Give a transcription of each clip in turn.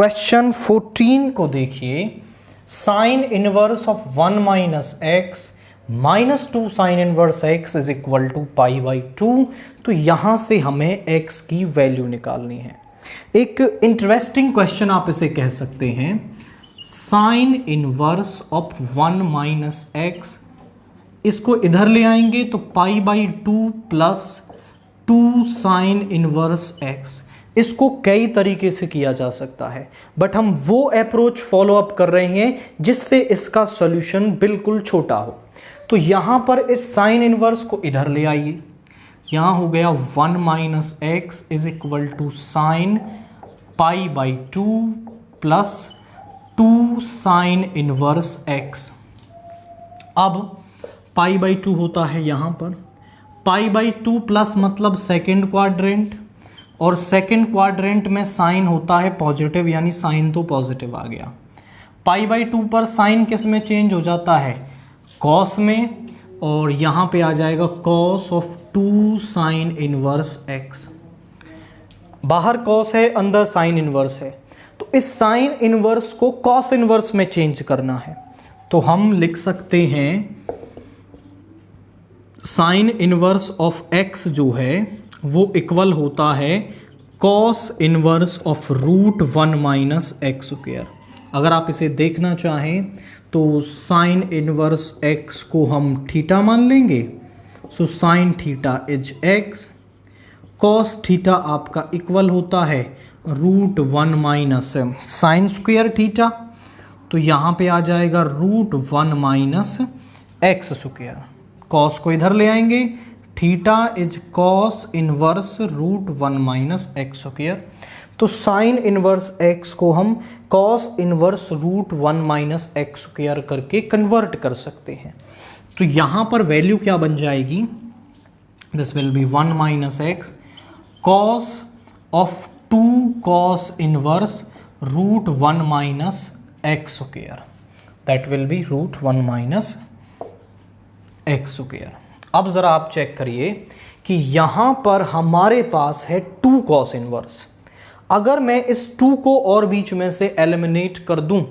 Question 14 को देखिए, sine inverse of 1 minus x minus 2 sine inverse x is equal to pi by 2। तो यहां से हमें x की वैल्यू निकालनी है। एक इंटरेस्टिंग क्वेश्चन आप इसे कह सकते हैं। Sign inverse of 1 minus x, इसको इधर ले आएंगे तो पाई by 2 plus 2 sine inverse x. इसको कई तरीके से किया जा सकता है, बट हम वो अप्रोच फॉलो अप कर रहे हैं जिससे इसका सॉल्यूशन बिल्कुल छोटा हो। तो यहां पर इस साइन इनवर्स को इधर ले आइए, यहां हो गया 1 minus x is equal to sine pi by 2 plus 2 sine inverse x. अब पाई बाई 2 होता है यहां पर, पाई बाई 2 प्लस मतलब सेकेंड क्वाड्रेंट, और सेकेंड क्वाड्रेंट में साइन होता है पॉजिटिव, यानी साइन तो पॉजिटिव आ गया। पाई बाई 2 पर साइन किस में चेंज हो जाता है, कॉस में, और यहां पे आ जाएगा cos of 2 sine inverse x. बाहर कॉस है, अंदर साइन इनवर्स है, तो इस साइन इनवर्स को कॉस इनवर्स में चेंज करना है। तो हम लिख सकते हैं साइन इनवर्स ऑफ एक्स जो है वो इक्वल होता है cos inverse of root 1 minus x square. अगर आप इसे देखना चाहें तो साइन इनवर्स एक्स को हम थीटा मान लेंगे, so sine theta is x, cos theta आपका इक्वल होता है root 1 minus sine square theta, तो यहाँ पे आ जाएगा root 1 minus x square. Cos को इधर ले आएंगे, theta is cos inverse root 1 minus x square. तो साइन इनवर्स एक्स को हम cos inverse root 1 minus x square करके कन्वर्ट कर सकते हैं। तो यहां पर वैल्यू क्या बन जाएगी, this will be 1 minus x cos of 2 cos inverse root 1 minus x square, that will be root 1 minus x square. अब जरा आप चेक करिए कि यहां पर हमारे पास है 2 कॉस इनवर्स। अगर मैं इस 2 को और बीच में से एलिमिनेट कर दूं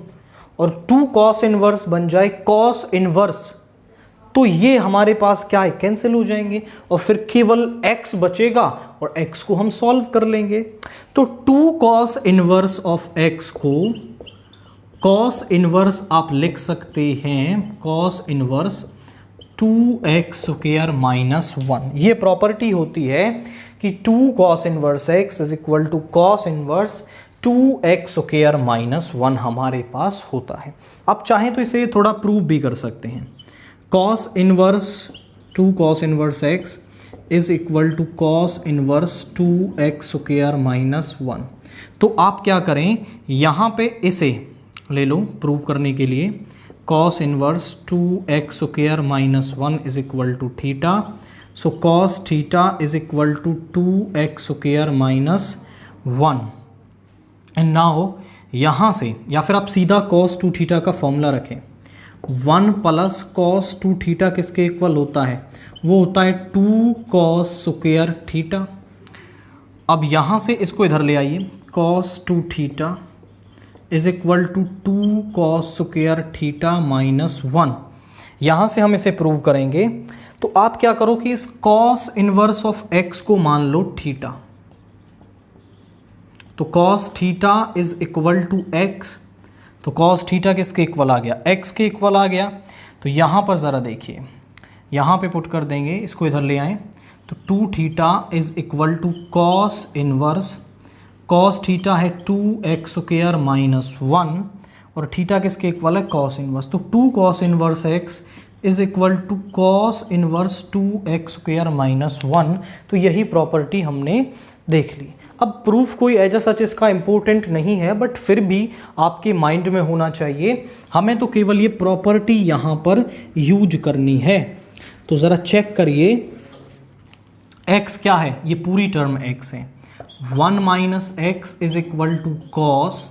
और 2 कॉस इनवर्स बन जाए कॉस इनवर्स, तो ये हमारे पास क्या है, कैंसिल हो जाएंगे और फिर केवल x बचेगा और x को हम सॉल्व कर लेंगे। तो 2 कॉस इनवर्स ऑफ x को कॉस इनवर्स आप लिख सकते हैं cos inverse 2x square minus 1। ये प्रॉपर्टी होती है कि 2 cos inverse x is equal to cos inverse 2x square minus 1 हमारे पास होता है। आप चाहें तो इसे थोड़ा प्रूव भी कर सकते हैं। Cos inverse 2 cos inverse x is equal to cos inverse 2x square minus 1। तो आप क्या करें, यहाँ पे इसे ले लो प्रूव करने के लिए, cos inverse 2x square minus 1 is equal to theta, so cos theta is equal to 2x square minus 1। And now यहाँ से, या फिर आप सीधा कॉस 2 थीटा का फॉर्मूला रखें, 1 प्लस कॉस 2 थीटा किसके इक्वल होता है, वो होता है 2 कॉस स्क्वायर थीटा। अब यहाँ से इसको इधर ले आइए, cos 2 theta is equal to 2 cos square theta minus 1। यहाँ से हम इसे प्रूव करेंगे। तो आप क्या करो कि इस कॉस इनवर्स ऑफ एक्स को मान लो थीटा, तो cos theta is equal to x, तो कॉस थीटा किसके इक्वल आ गया, एक्स के इक्वल आ गया। तो यहाँ पर ज़रा देखिए, यहाँ पे पुट कर देंगे, इसको इधर ले आएँ, तो 2 theta is equal to cos inverse, cos theta है 2x स्क्वायर माइनस 1 और थीटा किसके इक्वल है, कॉस इनवर्स। तो 2 cos inverse x is equal to cos inverse 2x square minus 1। तो यही प्रॉपर्टी हमने देख ली। अब प्रूफ कोई एज सच इसका इंपॉर्टेंट नहीं है, बट फिर भी आपके माइंड में होना चाहिए। हमें तो केवल ये प्रॉपर्टी यहाँ पर यूज करनी है। तो ज़रा चेक करिए, x क्या है, ये पूरी टर्म x है, 1 minus x is equal to cos,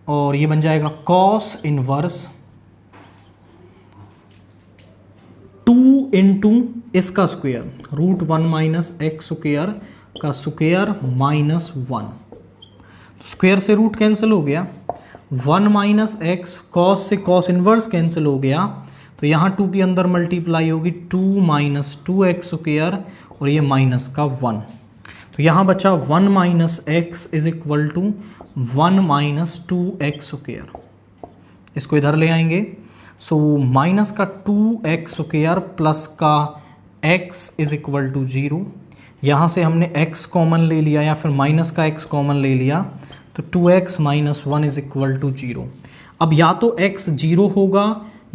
और ये बन जाएगा कॉस इनवर्स 2 इंटू इसका square root 1 minus x square का स्क्वायर माइनस 1। स्क्वायर से रूट कैंसिल हो गया, 1 माइनस एक्स, कॉस से कॉस इनवर्स कैंसिल हो गया, तो यहाँ 2 के अंदर मल्टीप्लाई होगी 2 माइनस 2x स्क्वायर और ये माइनस का 1, तो यहाँ बचा 1 minus x is equal to 1 minus 2x square. इसको इधर ले आएंगे, सो माइनस का 2x स्क्वायर प्लस का x इज इक्वल टू 0। यहाँ से हमने x कॉमन ले लिया या फिर माइनस का x कॉमन ले लिया, तो 2x minus 1 is equal to 0। अब या तो x 0 होगा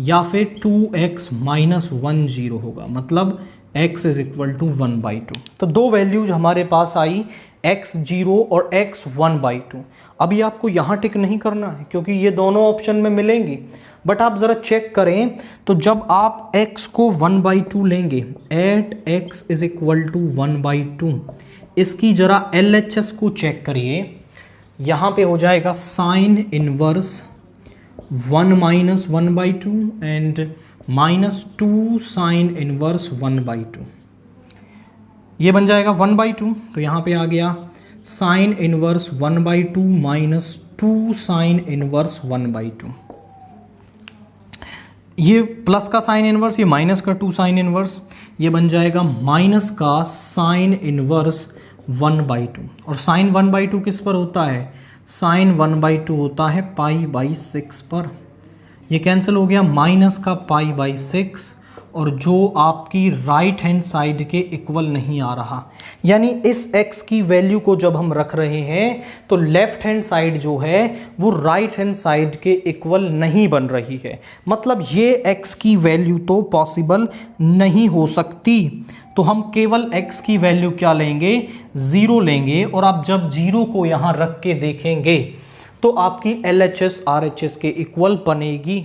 या फिर 2x माइनस 1 0 होगा, मतलब x इज इक्वल टू 1/2। तो दो वैल्यूज हमारे पास आई, x 0 और x 1/2। अभी आपको यहाँ टिक नहीं करना है क्योंकि ये दोनों ऑप्शन में मिलेंगी, बट आप ज़रा चेक करें तो जब आप x को 1/2 लेंगे, at x is equal to 1/2, इसकी ज़रा LHS को चेक करिए। यहाँ पे हो जाएगा sine inverse 1 minus 1/2 and minus 2 sine inverse 1/2, ये बन जाएगा 1/2। तो यहाँ पे आ गया sine inverse 1/2 minus 2 sine inverse 1/2। ये प्लस का साइन इनवर्स, ये माइनस का 2 साइन इनवर्स, ये बन जाएगा माइनस का साइन इनवर्स 1/2। और साइन 1/2 किस पर होता है? साइन 1/2 होता है π/6 पर। ये कैंसिल हो गया, माइनस का π/6 और जो आपकी राइट हैंड साइड के इक्वल नहीं आ रहा, यानी इस x की वैल्यू को जब हम रख रहे हैं तो लेफ्ट हैंड साइड जो है वो राइट हैंड साइड के इक्वल नहीं बन रही है, मतलब ये x की वैल्यू तो पॉसिबल नहीं हो सकती। तो हम केवल x की वैल्यू क्या लेंगे? 0 लेंगे, और आप जब 0 को यहाँ रख के देखेंगे तो आपकी LHS RHS के इक्वल बनेगी।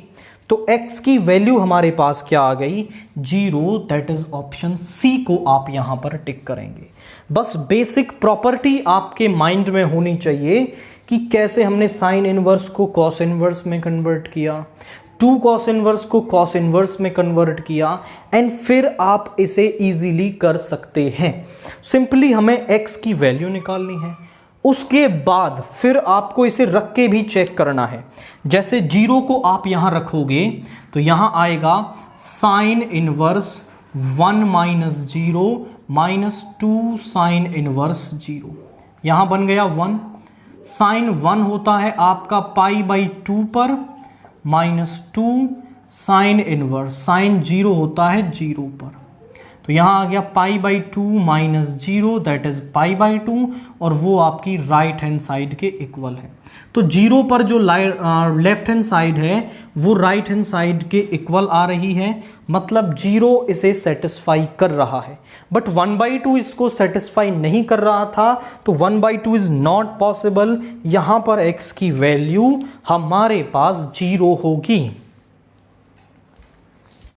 तो x की वैल्यू हमारे पास क्या आ गई? 0, दैट इज ऑप्शन सी को आप यहां पर टिक करेंगे। बस बेसिक प्रॉपर्टी आपके माइंड में होनी चाहिए कि कैसे हमने साइन इनवर्स को कॉस इनवर्स में कन्वर्ट किया, 2 कॉस इनवर्स को कॉस इनवर्स में कन्वर्ट किया, एंड फिर आप इसे इजीली कर सकते हैं। सिंपली हमें x की वैल्यू निकालनी है, उसके बाद फिर आपको इसे रख के भी चेक करना है। जैसे 0 को आप यहां रखोगे तो यहां आएगा sine inverse 1 minus 0 minus 2 sine inverse 0, यहां बन गया 1। साइन 1 होता है आपका π/2 पर, माइनस 2 साइन इनवर्स, साइन 0 होता है 0 पर, तो यहाँ आ गया π/2 माइनस 0, दैट इज π/2, और वो आपकी राइट हैंड साइड के इक्वल है। तो 0 पर जो लेफ्ट हैंड साइड है वो राइट हैंड साइड के इक्वल आ रही है, मतलब 0 इसे सेटिस्फाई कर रहा है, बट 1/2 इसको सेटिस्फाई नहीं कर रहा था, तो 1/2 इज नॉट पॉसिबल। यहाँ पर x की वैल्यू हमारे पास 0 होगी।